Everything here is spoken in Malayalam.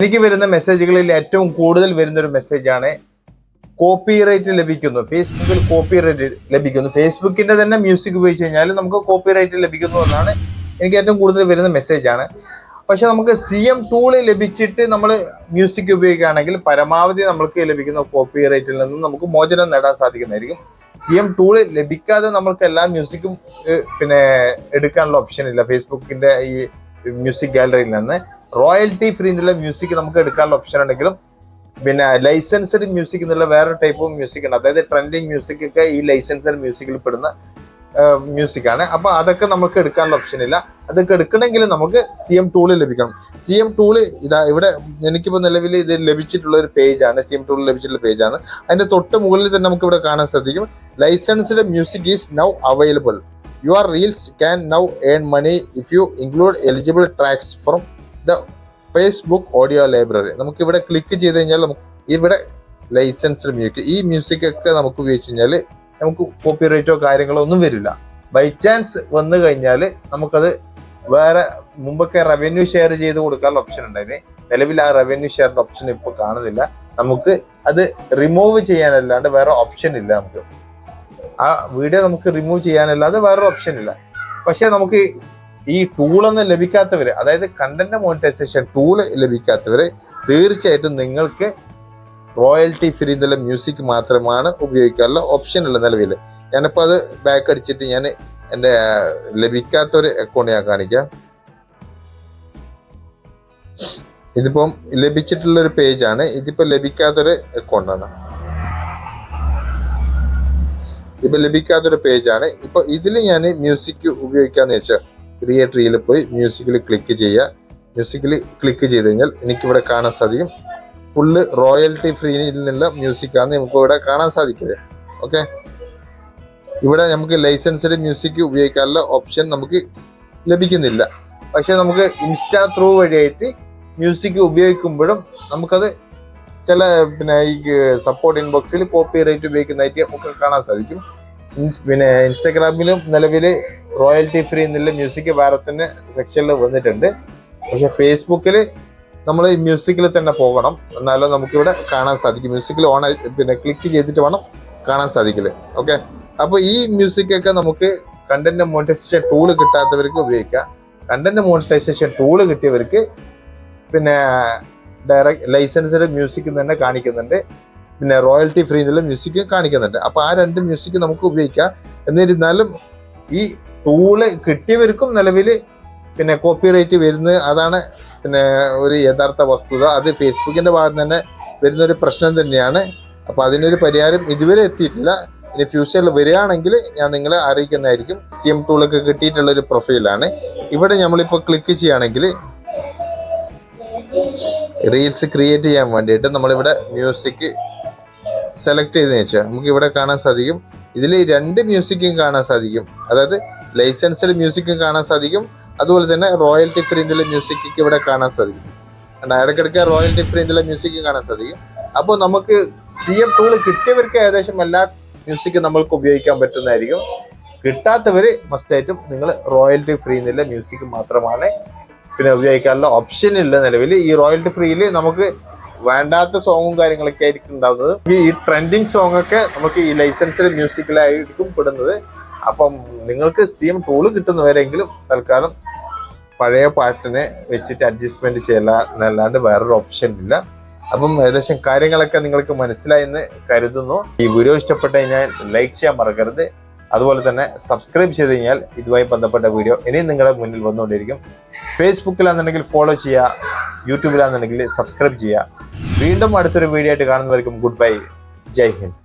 എനിക്ക് വരുന്ന മെസ്സേജുകളിൽ ഏറ്റവും കൂടുതൽ വരുന്നൊരു മെസ്സേജാണ് കോപ്പിറൈറ്റ് ലഭിക്കുന്നു. ഫേസ്ബുക്കിൽ കോപ്പിറൈറ്റ് ലഭിക്കുന്നു. ഫേസ്ബുക്കിന്റെ തന്നെ മ്യൂസിക് ഉപയോഗിച്ച് കഴിഞ്ഞാൽ നമുക്ക് കോപ്പിറൈറ്റ് ലഭിക്കുന്നു എന്നാണ് എനിക്ക് ഏറ്റവും കൂടുതൽ വരുന്ന മെസ്സേജാണ്. പക്ഷെ നമുക്ക് CM ടൂള് ലഭിച്ചിട്ട് നമ്മൾ മ്യൂസിക് ഉപയോഗിക്കുകയാണെങ്കിൽ പരമാവധി നമുക്ക് ലഭിക്കുന്ന കോപ്പിറൈറ്റിൽ നിന്ന് നമുക്ക് മോചനം നേടാൻ സാധിക്കുന്നതായിരിക്കും. CM ടൂള് ലഭിക്കാതെ നമുക്ക് എല്ലാ മ്യൂസിക്കും എടുക്കാനുള്ള ഓപ്ഷൻ ഇല്ല. ഫേസ്ബുക്കിന്റെ ഈ മ്യൂസിക് ഗാലറിയിൽ നിന്ന് റോയൽറ്റി ഫ്രീ എന്നുള്ള മ്യൂസിക് നമുക്ക് എടുക്കാനുള്ള ഓപ്ഷൻ ഉണ്ടെങ്കിലും ലൈസൻസ്ഡ് മ്യൂസിക് എന്നുള്ള വേറെ ടൈപ്പ് ഓഫ് മ്യൂസിക് ഉണ്ട്. അതായത് ട്രെൻഡിങ് മ്യൂസിക് ഒക്കെ ഈ ലൈസൻസ്ഡ് മ്യൂസിക്കിൽ പെടുന്ന മ്യൂസിക്കാണ്. അപ്പൊ അതൊക്കെ നമുക്ക് എടുക്കാനുള്ള ഓപ്ഷൻ ഇല്ല. അതൊക്കെ എടുക്കണമെങ്കിൽ നമുക്ക് CM ടൂള് ലഭിക്കണം. CM ടൂള് ഇതാ ഇവിടെ എനിക്കിപ്പോൾ നിലവിൽ ഇത് ലഭിച്ചിട്ടുള്ള ഒരു പേജാണ്. CM ടൂള് ലഭിച്ചിട്ടുള്ള പേജാണ്. അതിന്റെ തൊട്ട് മുകളിൽ തന്നെ നമുക്ക് ഇവിടെ കാണാൻ സാധിക്കും, licensed music is now available. Your reels can now earn money if you include eligible tracks from the Facebook audio library. നമുക്ക് ഇവിടെ ക്ലിക്ക് ചെയ്ത് കഴിഞ്ഞാൽ നമുക്ക് ഇവിടെ ലൈസൻസ്ഡ് മ്യൂസിക്, ഈ മ്യൂസിക് ഒക്കെ നമുക്ക് ഉപയോഗിച്ച് കഴിഞ്ഞാൽ നമുക്ക് കോപ്പിറൈറ്റോ കാര്യങ്ങളോ ഒന്നും വരില്ല. ബൈ ചാൻസ് വന്നു കഴിഞ്ഞാൽ നമുക്കത് വേറെ മുമ്പൊക്കെ റവന്യൂ ഷെയർ ചെയ്ത് കൊടുക്കാനുള്ള ഓപ്ഷൻ ഉണ്ടായിരുന്നു. നിലവിൽ ആ റവന്യൂ ഷെയറിന്റെ ഓപ്ഷൻ ഇപ്പോൾ കാണുന്നില്ല. നമുക്ക് അത് റിമൂവ് ചെയ്യാനല്ലാണ്ട് വേറെ ഓപ്ഷൻ ഇല്ല. നമുക്ക് ആ വീഡിയോ നമുക്ക് റിമൂവ് ചെയ്യാനല്ലാതെ വേറെ ഓപ്ഷൻ ഇല്ല. പക്ഷെ നമുക്ക് ഈ ടൂളൊന്നും ലഭിക്കാത്തവര്, അതായത് കണ്ടന്റ് മോണിറ്റൈസേഷൻ ടൂള് ലഭിക്കാത്തവര് തീർച്ചയായിട്ടും നിങ്ങൾക്ക് റോയൽറ്റി ഫ്രീ എന്നുള്ള മ്യൂസിക് മാത്രമാണ് ഉപയോഗിക്കാനുള്ള ഓപ്ഷൻ ഉള്ള നിലവിൽ. ഞാനിപ്പോൾ അത് ബാക്ക് അടിച്ചിട്ട് ഞാൻ എൻ്റെ ലഭിക്കാത്തൊരു അക്കൗണ്ട് ഞാൻ കാണിക്കാം. ഇതിപ്പം ലഭിച്ചിട്ടുള്ളൊരു പേജാണ്. ഇതിപ്പോൾ ലഭിക്കാത്തൊരു അക്കൗണ്ടാണ്. ഇപ്പൊ ലഭിക്കാത്തൊരു പേജാണ്. ഇപ്പൊ ഇതിൽ ഞാൻ മ്യൂസിക് ഉപയോഗിക്കാന്ന് വെച്ചാൽ ക്രിയേറ്ററിയിൽ പോയി മ്യൂസിക്കിൽ ക്ലിക്ക് ചെയ്യുക. മ്യൂസിക്കിൽ ക്ലിക്ക് ചെയ്ത് കഴിഞ്ഞാൽ എനിക്കിവിടെ കാണാൻ സാധിക്കും ഫുള്ള് റോയൽറ്റി ഫ്രീയിൽ നിന്നുള്ള മ്യൂസിക്കാണ് നമുക്ക് ഇവിടെ കാണാൻ സാധിക്കില്ല. ഓക്കെ, ഇവിടെ നമുക്ക് ലൈസൻസ്ഡ് മ്യൂസിക് ഉപയോഗിക്കാനുള്ള ഓപ്ഷൻ നമുക്ക് ലഭിക്കുന്നില്ല. പക്ഷെ നമുക്ക് ഇൻസ്റ്റാ ത്രൂ വഴിയായിട്ട് മ്യൂസിക് ഉപയോഗിക്കുമ്പോഴും നമുക്കത് ചില ഈ സപ്പോർട്ട് ഇൻബോക്സിൽ കോപ്പിറൈറ്റ് ഉപയോഗിക്കുന്നതായിട്ട് നമുക്ക് കാണാൻ സാധിക്കും. ഇൻസ്റ്റാഗ്രാമിലും നിലവിൽ റോയൽറ്റി ഫ്രീ എന്നുള്ള മ്യൂസിക് വേറെ തന്നെ സെക്ഷനിൽ വന്നിട്ടുണ്ട്. പക്ഷെ ഫേസ്ബുക്കിൽ നമ്മൾ ഈ മ്യൂസിക്കിൽ തന്നെ പോകണം, എന്നാലും നമുക്കിവിടെ കാണാൻ സാധിക്കും. മ്യൂസിക്കിൽ ഓൺ ക്ലിക്ക് ചെയ്തിട്ട് വേണം കാണാൻ സാധിക്കില്ല. ഓക്കെ, അപ്പോൾ ഈ മ്യൂസിക്കൊക്കെ നമുക്ക് കണ്ടന്റ് മോണിറ്റൈസേഷൻ ടൂള് കിട്ടാത്തവർക്ക് ഉപയോഗിക്കാം. കണ്ടന്റ് മോണിറ്റൈസേഷൻ ടൂള് കിട്ടിയവർക്ക് ഡയറക്റ്റ് ലൈസൻസ്ഡ് മ്യൂസിക് തന്നെ കാണിക്കുന്നുണ്ട്, റോയൽറ്റി ഫ്രീ എന്നുള്ള മ്യൂസിക് കാണിക്കുന്നുണ്ട്. അപ്പോൾ ആ രണ്ട് മ്യൂസിക് നമുക്ക് ഉപയോഗിക്കാം. എന്നിരുന്നാലും ഈ ടൂള് കിട്ടിയവർക്കും നിലവിൽ കോപ്പിറൈറ്റ് വരുന്നത് അതാണ് ഒരു യഥാർത്ഥ വസ്തുത. അത് ഫേസ്ബുക്കിന്റെ ഭാഗത്ത് തന്നെ വരുന്നൊരു പ്രശ്നം തന്നെയാണ്. അപ്പോൾ അതിനൊരു പരിഹാരം ഇതുവരെ എത്തിയിട്ടില്ല. ഇനി ഫ്യൂച്ചറിൽ വരികയാണെങ്കിൽ ഞാൻ നിങ്ങളെ അറിയിക്കുന്നതായിരിക്കും. CM ടൂളൊക്കെ കിട്ടിയിട്ടുള്ള ഒരു പ്രൊഫൈലാണ്. ഇവിടെ നമ്മളിപ്പോൾ ക്ലിക്ക് ചെയ്യുകയാണെങ്കിൽ റീൽസ് ക്രിയേറ്റ് ചെയ്യാൻ വേണ്ടിയിട്ട് നമ്മളിവിടെ മ്യൂസിക് സെലക്ട് ചെയ്തെന്ന് വെച്ചാൽ നമുക്ക് ഇവിടെ കാണാൻ സാധിക്കും. ഇതിൽ രണ്ട് മ്യൂസിക്കും കാണാൻ സാധിക്കും. അതായത് ലൈസൻസ്ഡ് മ്യൂസിക്കും കാണാൻ സാധിക്കും, അതുപോലെ തന്നെ റോയൽറ്റി ഫ്രീ എന്നുള്ള മ്യൂസിക് ഇവിടെ കാണാൻ സാധിക്കും. ഇടയ്ക്കിടയ്ക്ക് റോയൽറ്റി ഫ്രീ എന്നുള്ള മ്യൂസിക് കാണാൻ സാധിക്കും. അപ്പോൾ നമുക്ക് CM ടൂള് കിട്ടിയവർക്ക് ഏകദേശം എല്ലാ മ്യൂസിക്കും നമ്മൾക്ക് ഉപയോഗിക്കാൻ പറ്റുന്നതായിരിക്കും. കിട്ടാത്തവർ മസ്റ്റായിട്ടും നിങ്ങൾ റോയൽറ്റി ഫ്രീ എന്നുള്ള മ്യൂസിക് മാത്രമാണ് ഉപയോഗിക്കാനുള്ള ഓപ്ഷൻ ഇല്ല നിലവിൽ. ഈ റോയൽറ്റി ഫ്രീയിൽ നമുക്ക് വേണ്ടാത്ത സോങ്ങും കാര്യങ്ങളൊക്കെ ആയിരിക്കും ഉണ്ടാകുന്നത്. ഈ ട്രെൻഡിങ് സോങ് ഒക്കെ നമുക്ക് ഈ ലൈസൻസ്ഡ് മ്യൂസിക്കിലായിരിക്കും പെടുന്നത്. അപ്പം നിങ്ങൾക്ക് CM ടൂള് കിട്ടുന്നവരെങ്കിലും തൽക്കാലം പഴയ പാട്ടിനെ വെച്ചിട്ട് അഡ്ജസ്റ്റ്മെന്റ് ചെയ്യല എന്നല്ലാണ്ട് വേറൊരു ഓപ്ഷൻ ഇല്ല. അപ്പം ഏകദേശം കാര്യങ്ങളൊക്കെ നിങ്ങൾക്ക് മനസ്സിലായെന്ന് കരുതുന്നു. ഈ വീഡിയോ ഇഷ്ടപ്പെട്ട് കഴിഞ്ഞാൽ ലൈക്ക് ചെയ്യാൻ മറക്കരുത്. അതുപോലെ തന്നെ സബ്സ്ക്രൈബ് ചെയ്ത് കഴിഞ്ഞാൽ ഇതുമായി ബന്ധപ്പെട്ട വീഡിയോ ഇനിയും നിങ്ങളുടെ മുന്നിൽ വന്നുകൊണ്ടിരിക്കും. ഫേസ്ബുക്കിലാണെന്നുണ്ടെങ്കിൽ ഫോളോ ചെയ്യുക, യൂട്യൂബിലാണെന്നുണ്ടെങ്കിൽ സബ്സ്ക്രൈബ് ചെയ്യുക. വീണ്ടും അടുത്തൊരു വീഡിയോ ആയിട്ട് കാണുന്നവർക്കും ഗുഡ് ബൈ, ജയ് ഹിന്ദ്.